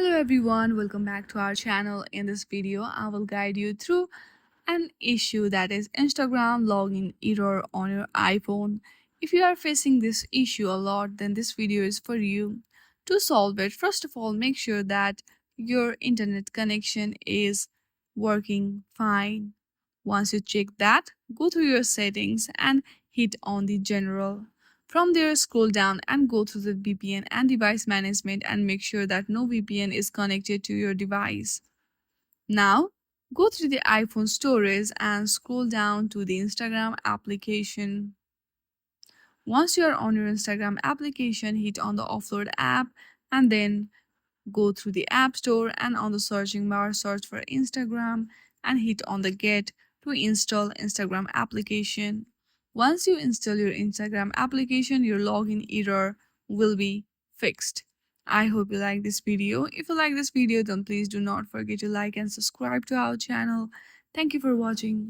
Hello everyone, welcome back to our channel. In this video, I will guide you through an issue that is Instagram login error on your iPhone. If you are facing this issue a lot, then this video is for you. To solve it, first of all, make sure that your internet connection is working fine. Once you check that, go to your settings and hit on the general. From there, scroll down and go to the VPN and device management and make sure that no VPN is connected to your device. Now, go through the iPhone storage and scroll down to the Instagram application. Once you are on your Instagram application, hit on the offload app and then go through the App Store and on the searching bar search for Instagram and hit on the get to install Instagram application. Once you install your Instagram application, your login error will be fixed. I hope you like this video. If you like this video, then please do not forget to like and subscribe to our channel. Thank you for watching.